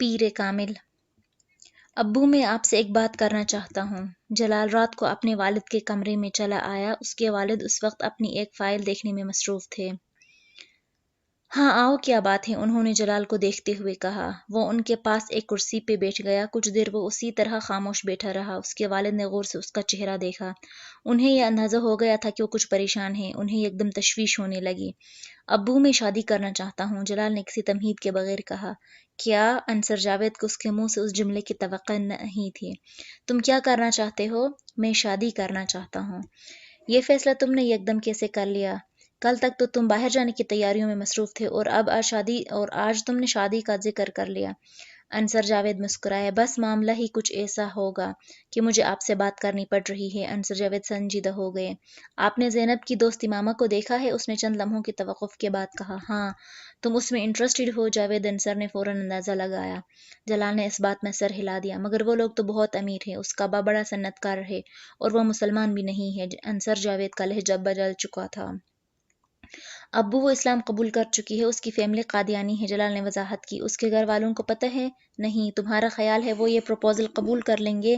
پیر کامل۔ ابو میں آپ سے ایک بات کرنا چاہتا ہوں۔ جلال رات کو اپنے والد کے کمرے میں چلا آیا۔ اس کے والد اس وقت اپنی ایک فائل دیکھنے میں مصروف تھے۔ ہاں آؤ، کیا بات ہے؟ انہوں نے جلال کو دیکھتے ہوئے کہا۔ وہ ان کے پاس ایک کرسی پہ بیٹھ گیا۔ کچھ دیر وہ اسی طرح خاموش بیٹھا رہا۔ اس کے والد نے غور سے اس کا چہرہ دیکھا۔ انہیں یہ اندازہ ہو گیا تھا کہ وہ کچھ پریشان ہے۔ انہیں ایک دم تشویش ہونے لگی۔ ابو میں شادی کرنا چاہتا ہوں، جلال نے کسی تمہید کے بغیر کہا۔ کیا؟ انصر جاوید کو اس کے منہ سے اس جملے کی توقع نہیں تھی۔ تم کیا کرنا چاہتے ہو؟ میں شادی کرنا چاہتا ہوں۔ یہ فیصلہ تم نے یکدم کیسے کر لیا؟ کل تک تو تم باہر جانے کی تیاریوں میں مصروف تھے اور آج تم نے شادی کا ذکر کر لیا۔ انصر جاوید مسکرایا۔ بس معاملہ ہی کچھ ایسا ہوگا کہ مجھے آپ سے بات کرنی پڑ رہی ہے۔ انصر جاوید سنجیدہ ہو گئے۔ آپ نے زینب کی دوست امامہ کو دیکھا ہے؟ اس نے چند لمحوں کی توقف کے بعد کہا۔ ہاں۔ تم اس میں انٹرسٹڈ ہو؟ جاوید انصر نے فوراً اندازہ لگایا۔ جلال نے اس بات میں سر ہلا دیا۔ مگر وہ لوگ تو بہت امیر ہیں۔ اس کا باپ بڑا صنعت کار ہے اور وہ مسلمان بھی نہیں ہے۔ انصر جاوید کا لہجہ بدل چکا تھا۔ ابو وہ اسلام قبول کر چکی ہے، اس کی فیملی قادیانی ہے، جلال نے وضاحت کی۔ اس کے گھر والوں کو پتہ ہے؟ نہیں۔ تمہارا خیال ہے وہ یہ پروپوزل قبول کر لیں گے؟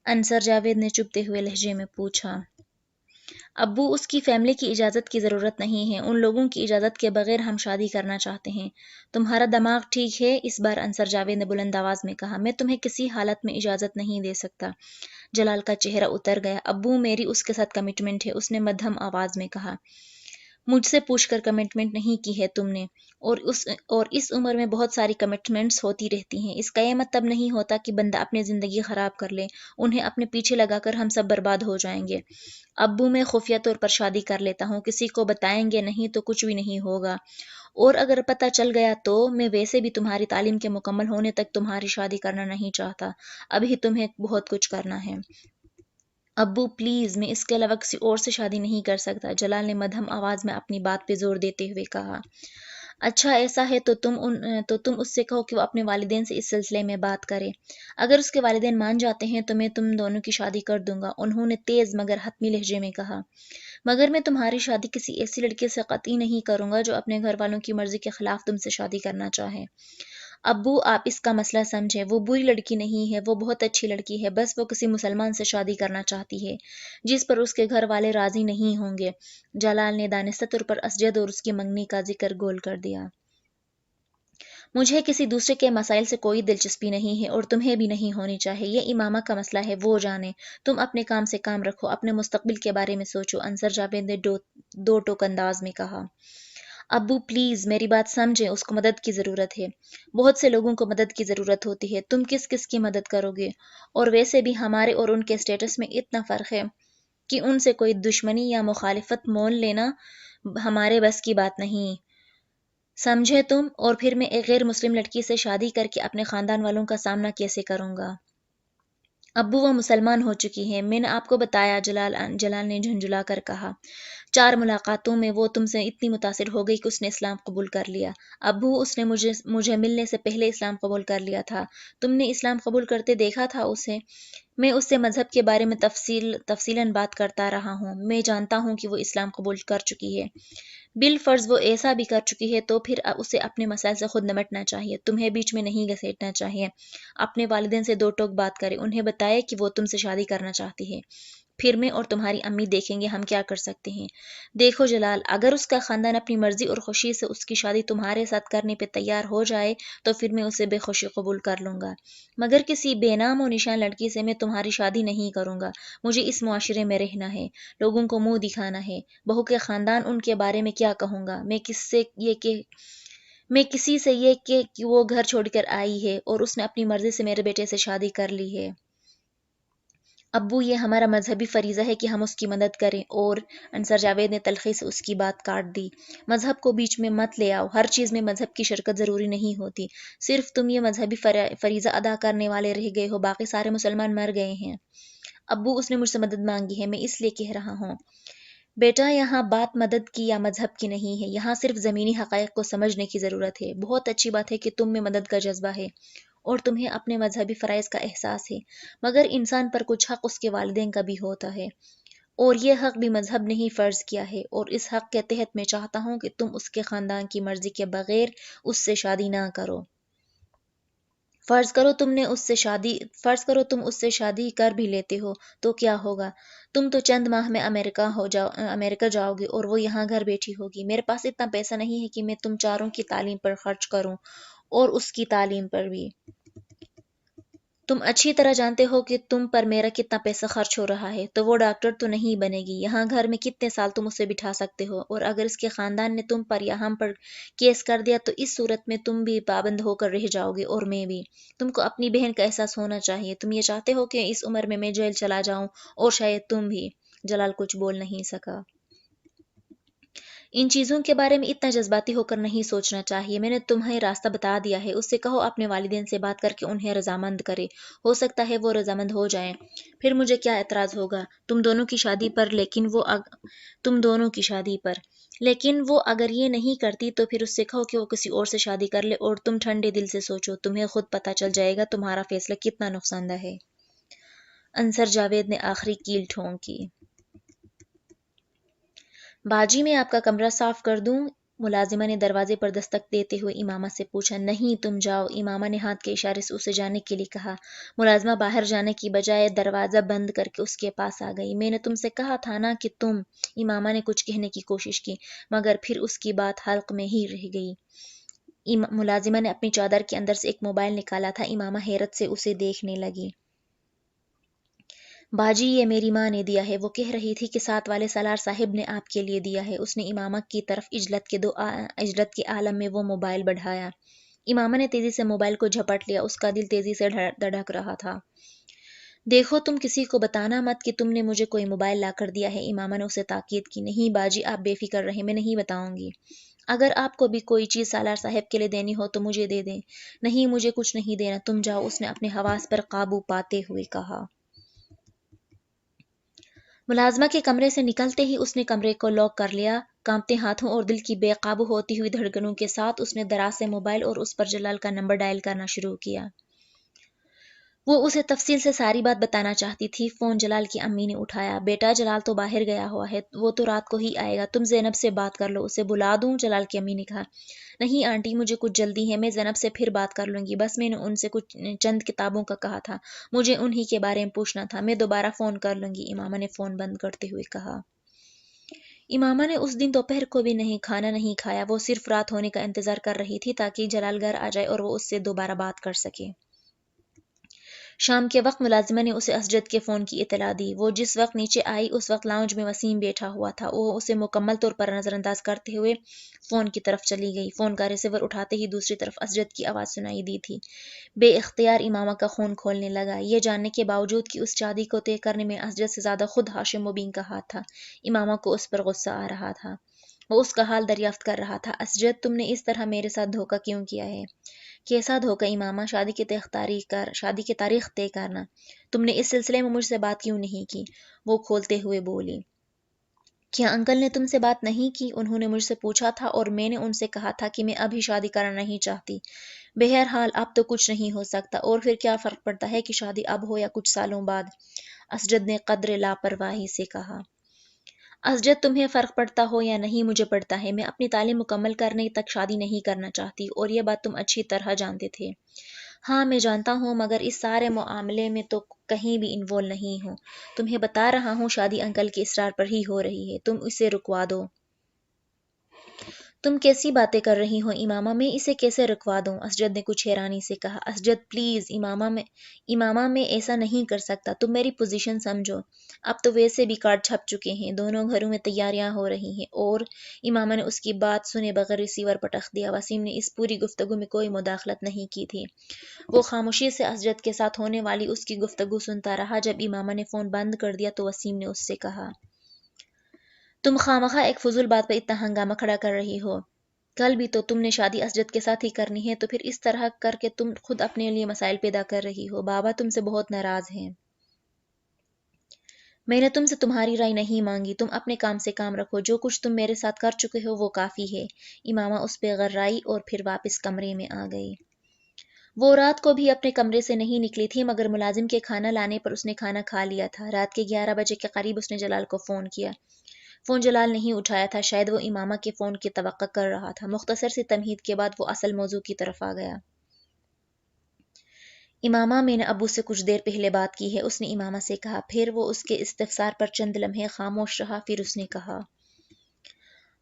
انصر جاوید نے چبھتے ہوئے لہجے میں پوچھا۔ ابو اس کی فیملی کی اجازت کی ضرورت نہیں ہے، ان لوگوں کی اجازت کے بغیر ہم شادی کرنا چاہتے ہیں۔ تمہارا دماغ ٹھیک ہے؟ اس بار انصر جاوید نے بلند آواز میں کہا۔ میں تمہیں کسی حالت میں اجازت نہیں دے سکتا۔ جلال کا چہرہ اتر گیا۔ ابو میری اس کے ساتھ کمٹمنٹ ہے، اس نے مدھم آواز میں کہا۔ مجھ سے پوچھ کر کمٹمنٹ نہیں کی ہے تم نے، اور اس عمر میں بہت ساری کمٹمنٹس ہوتی رہتی ہیں۔ اس کا یہ مطلب نہیں ہوتا کہ بندہ اپنی زندگی خراب کر لے، انہیں اپنے پیچھے لگا کر ہم سب برباد ہو جائیں گے۔ ابو میں خفیہ طور پر شادی کر لیتا ہوں، کسی کو بتائیں گے نہیں تو کچھ بھی نہیں ہوگا، اور اگر پتہ چل گیا تو میں ویسے بھی تمہاری تعلیم کے مکمل ہونے تک تمہاری شادی کرنا نہیں چاہتا، ابھی تمہیں بہت کچھ کرنا ہے۔ ابو پلیز، میں اس کے علاوہ کسی اور سے شادی نہیں کر سکتا، جلال نے مدھم آواز میں اپنی بات پہ زور دیتے ہوئے کہا۔ اچھا ایسا ہے تو تم اس سے کہو کہ وہ اپنے والدین سے اس سلسلے میں بات کرے۔ اگر اس کے والدین مان جاتے ہیں تو میں تم دونوں کی شادی کر دوں گا، انہوں نے تیز مگر حتمی لہجے میں کہا۔ مگر میں تمہاری شادی کسی ایسی لڑکی سے قطعی نہیں کروں گا جو اپنے گھر والوں کی مرضی کے خلاف تم سے شادی کرنا چاہے۔ ابو آپ اس کا مسئلہ سمجھیں، وہ بری لڑکی نہیں ہے، وہ بہت اچھی لڑکی ہے، بس وہ کسی مسلمان سے شادی کرنا چاہتی ہے جس پر اس کے گھر والے راضی نہیں ہوں گے۔ جلال نے دانستہ طور پر اسجد اور اس کی منگنی کا ذکر گول کر دیا۔ مجھے کسی دوسرے کے مسائل سے کوئی دلچسپی نہیں ہے اور تمہیں بھی نہیں ہونی چاہیے، یہ امامہ کا مسئلہ ہے، وہ جانے، تم اپنے کام سے کام رکھو، اپنے مستقبل کے بارے میں سوچو، انصر جاوید نے دو ٹوک انداز میں کہا۔ ابو پلیز میری بات سمجھیں، اس کو مدد کی ضرورت ہے، بہت سے لوگوں کو مدد کی ضرورت ہوتی ہے، تم کس کی مدد کرو گے؟ اور ویسے بھی ہمارے اور ان کے سٹیٹس میں اتنا فرق ہے کہ ان سے کوئی دشمنی یا مخالفت مول لینا ہمارے بس کی بات نہیں، سمجھے تم؟ اور پھر میں ایک غیر مسلم لڑکی سے شادی کر کے اپنے خاندان والوں کا سامنا کیسے کروں گا؟ ابو وہ مسلمان ہو چکی ہے، میں نے آپ کو بتایا، جلال نے جھنجھلا کر کہا۔ 4 ملاقاتوں میں وہ تم سے اتنی متاثر ہو گئی کہ اس نے اسلام قبول کر لیا۔ ابو اس نے مجھے ملنے سے پہلے اسلام قبول کر لیا تھا۔ تم نے اسلام قبول کرتے دیکھا تھا اسے؟ میں اس سے مذہب کے بارے میں تفصیلاً بات کرتا رہا ہوں، میں جانتا ہوں کہ وہ اسلام قبول کر چکی ہے۔ بالفرض وہ ایسا بھی کر چکی ہے تو پھر اسے اپنے مسائل سے خود نمٹنا چاہیے، تمہیں بیچ میں نہیں گھسیٹنا چاہیے۔ اپنے والدین سے 2 ٹوک بات کرے، انہیں بتائے کہ وہ تم سے شادی کرنا چاہتی ہے، پھر میں اور تمہاری امی دیکھیں گے ہم کیا کر سکتے ہیں۔ دیکھو جلال، اگر اس کا خاندان اپنی مرضی اور خوشی سے اس کی شادی تمہارے ساتھ کرنے پہ تیار ہو جائے تو پھر میں اسے بے خوشی قبول کر لوں گا، مگر کسی بے نام و نشان لڑکی سے میں تمہاری شادی نہیں کروں گا۔ مجھے اس معاشرے میں رہنا ہے، لوگوں کو منہ دکھانا ہے، بہو کے خاندان ان کے بارے میں کیا کہوں گا؟ میں کسی سے یہ کہ وہ گھر چھوڑ کر آئی ہے اور اس نے اپنی مرضی سے میرے بیٹے سے شادی کر لی ہے۔ ابو یہ ہمارا مذہبی فریضہ ہے کہ ہم اس کی مدد کریں، اور انصر جاوید نے تلخی سے اس کی بات کاٹ دی۔ مذہب کو بیچ میں مت لے آؤ، ہر چیز میں مذہب کی شرکت ضروری نہیں ہوتی، صرف تم یہ مذہبی فریضہ ادا کرنے والے رہ گئے ہو، باقی سارے مسلمان مر گئے ہیں۔ ابو اس نے مجھ سے مدد مانگی ہے، میں اس لیے کہہ رہا ہوں۔ بیٹا یہاں بات مدد کی یا مذہب کی نہیں ہے، یہاں صرف زمینی حقائق کو سمجھنے کی ضرورت ہے۔ بہت اچھی بات ہے کہ تم میں مدد کا جذبہ ہے اور تمہیں اپنے مذہبی فرائض کا احساس ہے، مگر انسان پر کچھ حق اس کے والدین کا بھی ہوتا ہے، اور یہ حق بھی مذہب نے ہی فرض کیا ہے، اور اس حق کے تحت میں چاہتا ہوں کہ تم اس کے خاندان کی مرضی کے بغیر اس سے شادی نہ کرو۔ فرض کرو تم اس سے شادی کر بھی لیتے ہو تو کیا ہوگا؟ تم تو چند ماہ میں امریکہ جاؤ گے اور وہ یہاں گھر بیٹھی ہوگی۔ میرے پاس اتنا پیسہ نہیں ہے کہ میں تم چاروں کی تعلیم پر خرچ کروں، اور اس کی تعلیم پر بھی۔ تم اچھی طرح جانتے ہو کہ تم پر میرا کتنا پیسہ خرچ ہو رہا ہے، تو وہ ڈاکٹر تو نہیں بنے گی۔ یہاں گھر میں کتنے سال تم اسے بٹھا سکتے ہو؟ اور اگر اس کے خاندان نے تم پر یا ہم پر کیس کر دیا تو اس صورت میں تم بھی پابند ہو کر رہ جاؤ گے، اور میں بھی۔ تم کو اپنی بہن کا احساس ہونا چاہیے۔ تم یہ چاہتے ہو کہ اس عمر میں جیل چلا جاؤں، اور شاید تم بھی۔ جلال کچھ بول نہیں سکا۔ ان چیزوں کے بارے میں اتنا جذباتی ہو کر نہیں سوچنا چاہیے۔ میں نے تمہیں راستہ بتا دیا ہے۔ اس سے کہو اپنے والدین سے بات کر کے انہیں رضامند کرے۔ ہو سکتا ہے وہ رضامند ہو جائیں۔ پھر مجھے کیا اعتراض ہوگا تم دونوں کی شادی پر، لیکن وہ اگر یہ نہیں کرتی تو پھر اس سے کہو کہ وہ کسی اور سے شادی کر لے، اور تم ٹھنڈے دل سے سوچو۔ تمہیں خود پتہ چل جائے گا تمہارا فیصلہ کتنا نقصان دہ ہے۔ انصر جاوید نے آخری کیل ٹھونکی۔ باجی میں آپ کا کمرہ صاف کر دوں؟ ملازمہ نے دروازے پر دستک دیتے ہوئے امامہ سے پوچھا۔ نہیں، تم جاؤ، امامہ نے ہاتھ کے اشارے سے اسے جانے کے لیے کہا۔ ملازمہ باہر جانے کی بجائے دروازہ بند کر کے اس کے پاس آ گئی۔ میں نے تم سے کہا تھا نا کہ تم۔ امامہ نے کچھ کہنے کی کوشش کی، مگر پھر اس کی بات حلق میں ہی رہ گئی۔ ملازمہ نے اپنی چادر کے اندر سے ایک موبائل نکالا تھا۔ امامہ حیرت سے اسے دیکھنے لگی۔ باجی، یہ میری ماں نے دیا ہے۔ وہ کہہ رہی تھی کہ ساتھ والے سالار صاحب نے آپ کے لیے دیا ہے۔ اس نے امامہ کی طرف عجلت کے عالم میں وہ موبائل بڑھایا۔ امامہ نے تیزی سے موبائل کو جھپٹ لیا۔ اس کا دل تیزی سے دھڑک رہا تھا۔ دیکھو، تم کسی کو بتانا مت کہ تم نے مجھے کوئی موبائل لا کر دیا ہے، امامہ نے اسے تاکید کی۔ نہیں باجی، آپ بے فکر رہیں، میں نہیں بتاؤں گی۔ اگر آپ کو بھی کوئی چیز سالار صاحب کے لیے دینی ہو تو مجھے دے دیں۔ نہیں، مجھے کچھ نہیں دینا، تم جاؤ، اس نے اپنے حواس پر قابو پاتے ہوئے کہا۔ ملازمہ کے کمرے سے نکلتے ہی اس نے کمرے کو لاک کر لیا۔ کانپتے ہاتھوں اور دل کی بے قابو ہوتی ہوئی دھڑکنوں کے ساتھ اس نے دراز سے موبائل اور اس پر جلال کا نمبر ڈائل کرنا شروع کیا۔ وہ اسے تفصیل سے ساری بات بتانا چاہتی تھی۔ فون جلال کی امی نے اٹھایا۔ بیٹا، جلال تو باہر گیا ہوا ہے، وہ تو رات کو ہی آئے گا، تم زینب سے بات کر لو، اسے بلا دوں؟ جلال کی امی نے کہا۔ نہیں آنٹی، مجھے کچھ جلدی ہے، میں زینب سے پھر بات کر لوں گی، بس میں نے ان سے چند کتابوں کا کہا تھا، مجھے انہی کے بارے میں پوچھنا تھا، میں دوبارہ فون کر لوں گی، امامہ نے فون بند کرتے ہوئے کہا۔ امامہ نے اس دن دوپہر کو بھی کھانا نہیں کھایا۔ وہ صرف رات ہونے کا انتظار کر رہی تھی تاکہ جلال گھر آ جائے اور وہ اس سے دوبارہ بات کر سکے۔ شام کے وقت ملازمہ نے اسے اسجد کے فون کی اطلاع دی۔ وہ جس وقت نیچے آئی اس وقت لاؤنج میں وسیم بیٹھا ہوا تھا۔ وہ اسے مکمل طور پر نظر انداز کرتے ہوئے فون کی طرف چلی گئی۔ فون کا ریسیور اٹھاتے ہی دوسری طرف اسجد کی آواز سنائی دی تھی۔ بے اختیار امامہ کا خون کھولنے لگا، یہ جاننے کے باوجود کہ اس شادی کو طے کرنے میں اسجد سے زیادہ خود ہاشم مبین کا ہاتھ تھا۔ امامہ کو اس پر غصہ آ رہا تھا۔ وہ اس کا حال دریافت کر رہا تھا۔ اسجد، تم نے اس طرح میرے ساتھ دھوکہ کیوں کیا ہے؟ کیسا دھوکہ امامہ؟ شادی کی تاریخ طے کرنا۔ تم نے اس سلسلے میں مجھ سے بات کیوں نہیں کی؟ وہ کھولتے ہوئے بولی۔ کیا انکل نے تم سے بات نہیں کی؟ انہوں نے مجھ سے پوچھا تھا اور میں نے ان سے کہا تھا کہ میں ابھی شادی کرنا نہیں چاہتی۔ بہرحال اب تو کچھ نہیں ہو سکتا، اور پھر کیا فرق پڑتا ہے کہ شادی اب ہو یا کچھ سالوں بعد؟ اسجد نے قدر لاپرواہی سے کہا۔ اسجد، تمہیں فرق پڑتا ہو یا نہیں مجھے پڑتا ہے۔ میں اپنی تعلیم مکمل کرنے تک شادی نہیں کرنا چاہتی، اور یہ بات تم اچھی طرح جانتے تھے۔ ہاں میں جانتا ہوں، مگر اس سارے معاملے میں تو کہیں بھی انوالو نہیں ہوں۔ تمہیں بتا رہا ہوں شادی انکل کے اصرار پر ہی ہو رہی ہے، تم اسے رکوا دو۔ تم کیسی باتیں کر رہی ہو امامہ؟ میں اسے کیسے رکوا دوں؟ اسجد نے کچھ حیرانی سے کہا۔ اسجد پلیز، امامہ میں ایسا نہیں کر سکتا، تم میری پوزیشن سمجھو۔ اب تو ویسے بھی کارڈ چھپ چکے ہیں، دونوں گھروں میں تیاریاں ہو رہی ہیں، اور امامہ نے اس کی بات سنے بغیر ریسیور پٹخ دیا۔ وسیم نے اس پوری گفتگو میں کوئی مداخلت نہیں کی تھی۔ وہ خاموشی سے اسجد کے ساتھ ہونے والی اس کی گفتگو سنتا رہا۔ جب امامہ نے فون بند کر دیا تو وسیم نے اس سے کہا۔ تم خوامخواہ ایک فضول بات پر اتنا ہنگامہ کھڑا کر رہی ہو۔ کل بھی تو تم نے شادی اسجد کے ساتھ ہی کرنی ہے، تو پھر اس طرح کر کے تم خود اپنے لیے مسائل پیدا کر رہی ہو۔ بابا تم سے بہت ناراض ہیں۔ میں نے تم سے تمہاری رائے نہیں مانگی، تم اپنے کام سے کام رکھو، جو کچھ تم میرے ساتھ کر چکے ہو وہ کافی ہے۔ امامہ اس پہ غرائی اور پھر واپس کمرے میں آ گئی۔ وہ رات کو بھی اپنے کمرے سے نہیں نکلی تھی، مگر ملازم کے کھانا لانے پر اس نے کھانا کھا لیا تھا۔ رات کے 11 بجے کے قریب اس نے جلال کو فون کیا۔ فون جلال نہیں اٹھایا تھا، شاید وہ امامہ کے فون کی توقع کر رہا تھا۔ مختصر سی تمہید کے بعد وہ اصل موضوع کی طرف آ گیا۔ امامہ، میں نے ابو سے کچھ دیر پہلے بات کی ہے، اس نے امامہ سے کہا۔ پھر وہ اس کے استفسار پر چند لمحے خاموش رہا، پھر اس نے کہا،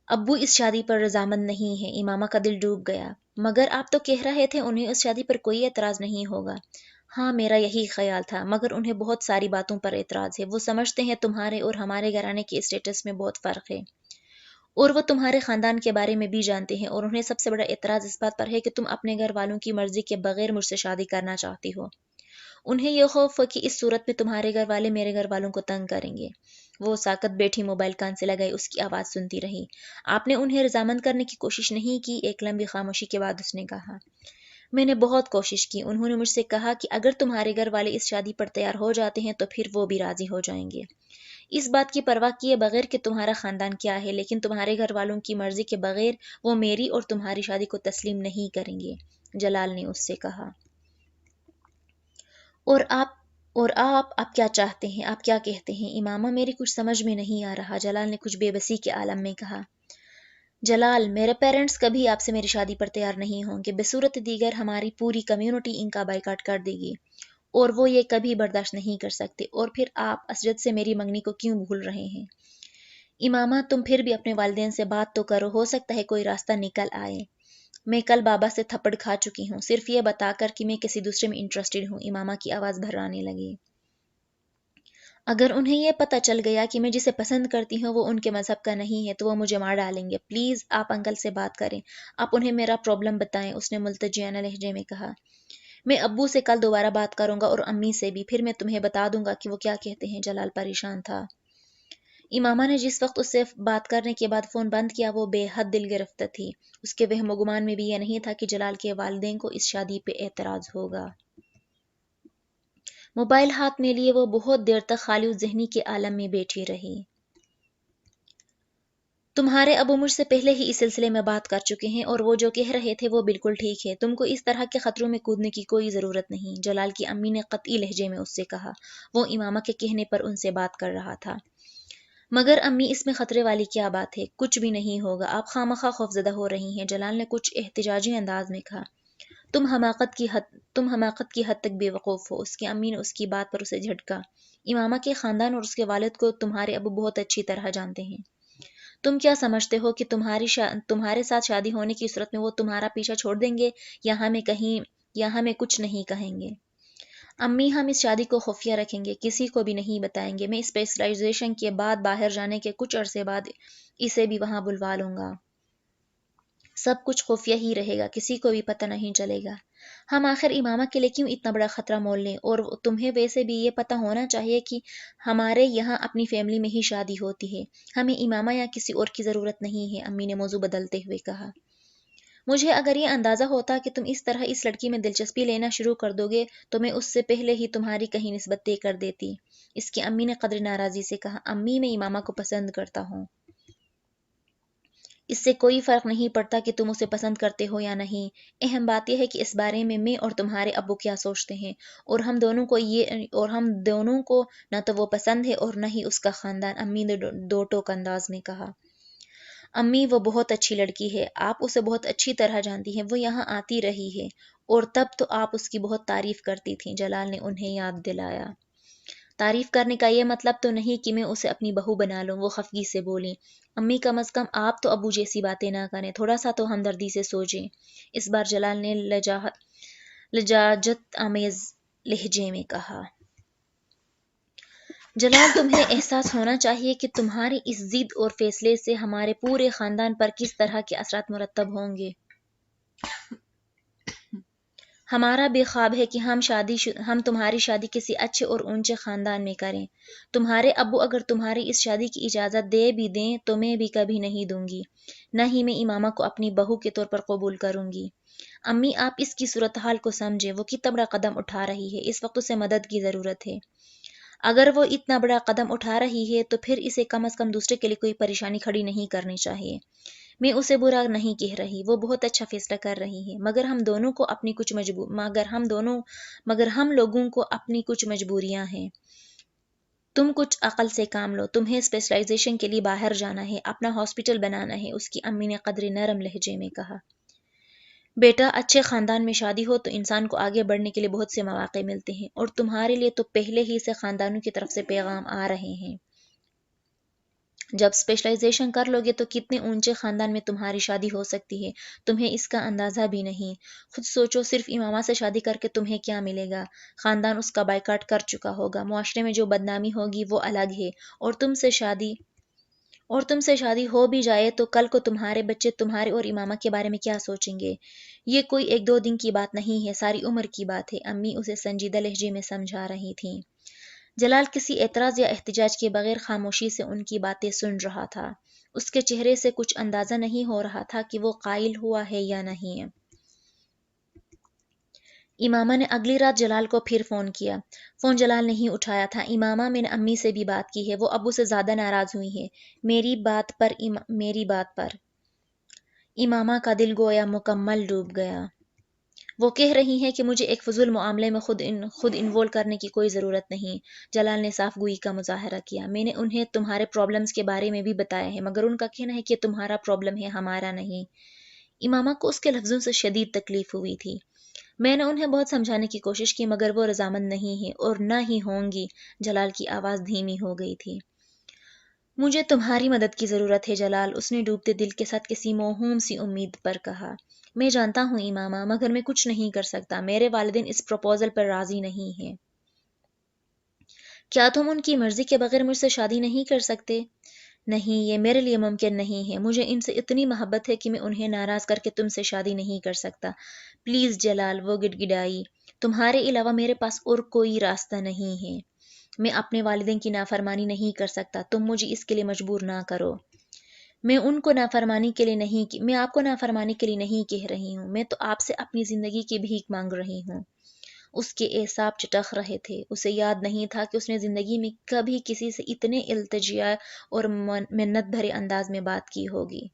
ابو اس شادی پر رضامند نہیں ہے۔ امامہ کا دل ڈوب گیا۔ مگر آپ تو کہہ رہے تھے انہیں اس شادی پر کوئی اعتراض نہیں ہوگا۔ ہاں، میرا یہی خیال تھا، مگر انہیں بہت ساری باتوں پر اعتراض ہے۔ وہ سمجھتے ہیں تمہارے اور ہمارے گھرانے کے اسٹیٹس میں بہت فرق ہے، اور وہ تمہارے خاندان کے بارے میں بھی جانتے ہیں، اور انہیں سب سے بڑا اعتراض اس بات پر ہے کہ تم اپنے گھر والوں کی مرضی کے بغیر مجھ سے شادی کرنا چاہتی ہو۔ انہیں یہ خوف ہے کہ اس صورت میں تمہارے گھر والے میرے گھر والوں کو تنگ کریں گے۔ وہ ساکت بیٹھی موبائل کان سے لگائی اس کی آواز سنتی رہی۔ آپ نے انہیں رضامند کرنے کی کوشش نہیں کی؟ ایک لمبی خاموشی کے بعد اس نے کہا۔ میں نے بہت کوشش کی۔ انہوں نے مجھ سے کہا کہ اگر تمہارے گھر والے اس شادی پر تیار ہو جاتے ہیں تو پھر وہ بھی راضی ہو جائیں گے، اس بات کی پرواہ کیے بغیر کہ تمہارا خاندان کیا ہے، لیکن تمہارے گھر والوں کی مرضی کے بغیر وہ میری اور تمہاری شادی کو تسلیم نہیں کریں گے، جلال نے اس سے کہا۔ اور آپ آپ کیا چاہتے ہیں؟ آپ کیا کہتے ہیں امامہ؟ میری کچھ سمجھ میں نہیں آ رہا، جلال نے کچھ بے بسی کے عالم میں کہا۔ جلال، میرے پیرنٹس کبھی آپ سے میری شادی پر تیار نہیں ہوں گے۔ بصورت دیگر ہماری پوری کمیونٹی ان کا بائیکاٹ کر دے گی، اور وہ یہ کبھی برداشت نہیں کر سکتے۔ اور پھر آپ اسجد سے میری منگنی کو کیوں بھول رہے ہیں؟ امامہ، تم پھر بھی اپنے والدین سے بات تو کرو، ہو سکتا ہے کوئی راستہ نکل آئے۔ میں کل بابا سے تھپڑ کھا چکی ہوں، صرف یہ بتا کر کہ میں کسی دوسرے میں انٹرسٹڈ ہوں۔ امامہ کی آواز بھرانے لگی۔ اگر انہیں یہ پتہ چل گیا کہ میں جسے پسند کرتی ہوں وہ ان کے مذہب کا نہیں ہے تو وہ مجھے مار ڈالیں گے۔ پلیز آپ انکل سے بات کریں، آپ انہیں میرا پرابلم بتائیں، اس نے ملتجیانہ لہجے میں کہا۔ میں ابو سے کل دوبارہ بات کروں گا اور امی سے بھی، پھر میں تمہیں بتا دوں گا کہ وہ کیا کہتے ہیں۔ جلال پریشان تھا۔ امامہ نے جس وقت اس سے بات کرنے کے بعد فون بند کیا وہ بے حد دل گرفتہ تھی۔ اس کے وہم و گمان میں بھی یہ نہیں تھا کہ جلال کے والدین کو اس شادی پہ اعتراض ہوگا۔ موبائل ہاتھ میں لیے وہ بہت دیر تک خالی و ذہنی کے عالم میں بیٹھی رہی۔ تمہارے ابو مجھ سے پہلے ہی اس سلسلے میں بات کر چکے ہیں، اور وہ جو کہہ رہے تھے وہ بالکل ٹھیک ہے۔ تم کو اس طرح کے خطروں میں کودنے کی کوئی ضرورت نہیں، جلال کی امی نے قطعی لہجے میں اس سے کہا۔ وہ امامہ کے کہنے پر ان سے بات کر رہا تھا۔ مگر امی، اس میں خطرے والی کیا بات ہے؟ کچھ بھی نہیں ہوگا، آپ خواہ خوفزدہ ہو رہی ہیں، جلال نے کچھ احتجاجی انداز میں کہا۔ تم حماقت کی حد تک بے وقوف ہو، اس کی امی نے اس کی بات پر اسے جھٹکا۔ امامہ کے خاندان اور اس کے والد کو تمہارے ابو بہت اچھی طرح جانتے ہیں۔ تم کیا سمجھتے ہو کہ تمہارے ساتھ شادی ہونے کی صورت میں وہ تمہارا پیچھا چھوڑ دیں گے یا ہمیں کچھ نہیں کہیں گے؟ امی، ہم اس شادی کو خفیہ رکھیں گے، کسی کو بھی نہیں بتائیں گے۔ میں اسپیشلائزیشن کے بعد باہر جانے کے کچھ عرصے بعد اسے بھی وہاں بلوا لوں گا۔ سب کچھ خفیہ ہی رہے گا، کسی کو بھی پتہ نہیں چلے گا۔ ہم آخر امامہ کے لیے کیوں اتنا بڑا خطرہ مول لیں؟ اور تمہیں ویسے بھی یہ پتہ ہونا چاہیے کہ ہمارے یہاں اپنی فیملی میں ہی شادی ہوتی ہے، ہمیں امامہ یا کسی اور کی ضرورت نہیں ہے، امی نے موضوع بدلتے ہوئے کہا۔ مجھے اگر یہ اندازہ ہوتا کہ تم اس طرح اس لڑکی میں دلچسپی لینا شروع کر دو گے تو میں اس سے پہلے ہی تمہاری کہیں نسبت طے کر دیتی، اس کی امی نے قدر ناراضی سے کہا۔ امی، میں امامہ کو پسند کرتا ہوں، اس سے کوئی فرق نہیں پڑتا کہ تم اسے پسند کرتے ہو یا نہیں، اہم بات یہ ہے کہ اس بارے میں اور تمہارے ابو کیا سوچتے ہیں، اور ہم دونوں کو نہ تو وہ پسند ہے اور نہ ہی اس کا خاندان، امی نے دو ٹوک انداز میں کہا۔ امی، وہ بہت اچھی لڑکی ہے، آپ اسے بہت اچھی طرح جانتی ہیں، وہ یہاں آتی رہی ہے، اور تب تو آپ اس کی بہت تعریف کرتی تھیں، جلال نے انہیں یاد دلایا۔ تعریف کرنے کا یہ مطلب تو نہیں کہ میں اسے اپنی بہو بنا لوں، وہ خفگی سے بولی۔ امی، کم از کم آپ تو ابو جیسی باتیں نہ کریں، تھوڑا سا تو ہمدردی سے سوچیں، اس بار جلال نے لجاجت آمیز لہجے میں کہا۔ جلال، تمہیں احساس ہونا چاہیے کہ تمہاری اس ضد اور فیصلے سے ہمارے پورے خاندان پر کس طرح کے اثرات مرتب ہوں گے۔ ہمارا بھی خواب ہے کہ ہم تمہاری شادی کسی اچھے اور اونچے خاندان میں کریں۔ تمہارے ابو اگر تمہاری اس شادی کی اجازت دے بھی دیں تو میں بھی کبھی نہیں دوں گی، نہ ہی میں امامہ کو اپنی بہو کے طور پر قبول کروں گی۔ امی، آپ اس کی صورتحال کو سمجھیں، وہ کتنا بڑا قدم اٹھا رہی ہے، اس وقت اسے مدد کی ضرورت ہے۔ اگر وہ اتنا بڑا قدم اٹھا رہی ہے تو پھر اسے کم از کم دوسرے کے لیے کوئی پریشانی کھڑی نہیں کرنی چاہیے۔ میں اسے برا نہیں کہہ رہی، وہ بہت اچھا فیصلہ کر رہی ہے، مگر ہم لوگوں کو اپنی کچھ مجبوریاں ہیں۔ تم کچھ عقل سے کام لو، تمہیں اسپیشلائزیشن کے لیے باہر جانا ہے، اپنا ہاسپٹل بنانا ہے، اس کی امی نے قدر نرم لہجے میں کہا۔ بیٹا، اچھے خاندان میں شادی ہو تو انسان کو آگے بڑھنے کے لیے بہت سے مواقع ملتے ہیں، اور تمہارے لیے تو پہلے ہی سے خاندانوں کی طرف سے پیغام آ رہے ہیں۔ جب اسپیشلائزیشن کر لو گے تو کتنے اونچے خاندان میں تمہاری شادی ہو سکتی ہے، تمہیں اس کا اندازہ بھی نہیں۔ خود سوچو، صرف امامہ سے شادی کر کے تمہیں کیا ملے گا؟ خاندان اس کا بائیکاٹ کر چکا ہوگا، معاشرے میں جو بدنامی ہوگی وہ الگ ہے، اور تم سے شادی ہو بھی جائے تو کل کو تمہارے بچے تمہارے اور امامہ کے بارے میں کیا سوچیں گے؟ یہ کوئی ایک دو دن کی بات نہیں ہے، ساری عمر کی بات ہے، امی اسے سنجیدہ لہجے میں سمجھا رہی تھیں۔ جلال کسی اعتراض یا احتجاج کے بغیر خاموشی سے ان کی باتیں سن رہا تھا۔ اس کے چہرے سے کچھ اندازہ نہیں ہو رہا تھا کہ وہ قائل ہوا ہے یا نہیں۔ امامہ نے اگلی رات جلال کو پھر فون کیا۔ فون جلال نہیں اٹھایا تھا۔ امامہ، میں نے امی سے بھی بات کی ہے، وہ ابو سے زیادہ ناراض ہوئی ہے میری بات پر۔ امامہ کا دل گویا مکمل ڈوب گیا۔ وہ کہہ رہی ہیں کہ مجھے ایک فضول معاملے میں خود انوالو کرنے کی کوئی ضرورت نہیں۔ جلال نے صاف گوئی کا مظاہرہ کیا۔ میں نے انہیں تمہارے پرابلمز کے بارے میں بھی بتایا ہے، مگر ان کا کہنا ہے کہ تمہارا پرابلم ہے، ہمارا نہیں۔ امامہ کو اس کے لفظوں سے شدید تکلیف ہوئی تھی۔ میں نے انہیں بہت سمجھانے کی کوشش کی، مگر وہ رضامند نہیں ہیں اور نہ ہی ہوں گی۔ جلال کی آواز دھیمی ہو گئی تھی۔ مجھے تمہاری مدد کی ضرورت ہے جلال، اس نے ڈوبتے دل کے ساتھ کسی موہوم سی امید پر کہا۔ میں جانتا ہوں امامہ، مگر میں کچھ نہیں کر سکتا۔ میرے والدین اس پروپوزل پر راضی نہیں ہیں۔ کیا تم ان کی مرضی کے بغیر مجھ سے شادی نہیں کر سکتے؟ نہیں، یہ میرے لیے ممکن نہیں ہے۔ مجھے ان سے اتنی محبت ہے کہ میں انہیں ناراض کر کے تم سے شادی نہیں کر سکتا۔ پلیز جلال، وہ گڑ گڑائی۔ تمہارے علاوہ میرے پاس اور کوئی راستہ نہیں ہے۔ میں اپنے والدین کی نافرمانی نہیں کر سکتا، تم مجھے اس کے لیے مجبور نہ کرو۔ میں آپ کو نافرمانی کے لیے نہیں کہہ رہی ہوں، میں تو آپ سے اپنی زندگی کی بھیک مانگ رہی ہوں۔ اس کے اعصاب چٹخ رہے تھے۔ اسے یاد نہیں تھا کہ اس نے زندگی میں کبھی کسی سے اتنے التجا اور منت بھرے انداز میں بات کی ہوگی۔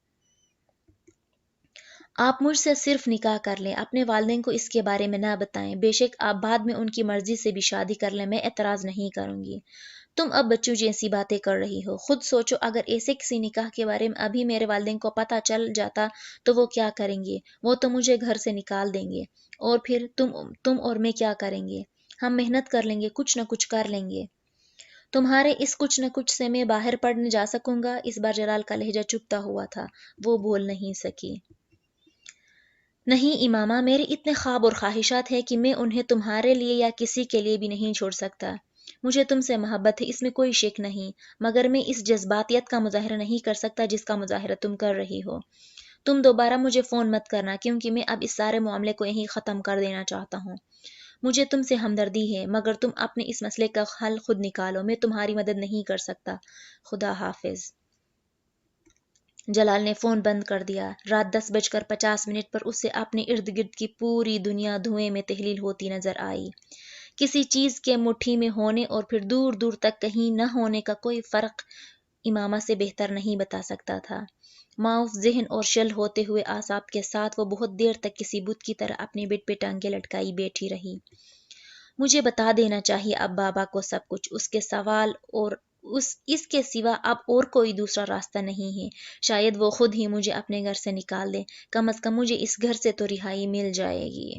آپ مجھ سے صرف نکاح کر لیں، اپنے والدین کو اس کے بارے میں نہ بتائیں۔ بے شک آپ بعد میں ان کی مرضی سے بھی شادی کر لیں، میں اعتراض نہیں کروں گی۔ تم اب بچوں جیسی باتیں کر رہی ہو۔ خود سوچو، اگر ایسے کسی نکاح کے بارے میں ابھی میرے والدین کو پتہ چل جاتا تو وہ کیا کریں گے؟ وہ تو مجھے گھر سے نکال دیں گے، اور پھر تم اور میں کیا کریں گے؟ ہم محنت کر لیں گے، کچھ نہ کچھ کر لیں گے۔ تمہارے اس کچھ نہ کچھ سے میں باہر پڑنے جا سکوں گا؟ اس بار جلال کا لہجہ چبھتا ہوا تھا، وہ بول نہیں سکی۔ نہیں امامہ، میرے اتنے خواب اور خواہشات ہیں کہ میں انہیں تمہارے لیے یا کسی کے لیے بھی نہیں چھوڑ سکتا۔ مجھے تم سے محبت ہے، اس میں کوئی شک نہیں، مگر میں اس جذباتیت کا مظاہرہ نہیں کر سکتا جس کا مظاہرہ تم کر رہی ہو۔ تم دوبارہ مجھے فون مت کرنا، کیونکہ میں اب اس سارے معاملے کو یہیں ختم کر دینا چاہتا ہوں۔ مجھے تم سے ہمدردی ہے، مگر تم اپنے اس مسئلے کا حل خود نکالو، میں تمہاری مدد نہیں کر سکتا۔ خدا حافظ۔ جلال نے فون بند کر دیا۔ رات 10:50 پر اسے اپنے ارد گرد کی پوری دنیا دھوئیں میں تحلیل ہوتی نظر آئی۔ کسی چیز کے مٹھی میں ہونے اور پھر دور دور تک کہیں نہ ہونے کا کوئی فرق امامہ سے بہتر نہیں بتا سکتا تھا۔ معاف ذہن اور شل ہوتے ہوئے اعصاب کے ساتھ وہ بہت دیر تک کسی بت کی طرح اپنے بیڈ پہ ٹانگیں لٹکائی بیٹھی رہی۔ مجھے بتا دینا چاہیے اب بابا کو سب کچھ، اس کے سوال اور اس کے سوا اب اور کوئی دوسرا راستہ نہیں ہے۔ شاید وہ خود ہی مجھے اپنے گھر سے نکال دے، کم از کم مجھے اس گھر سے تو رہائی مل جائے گی۔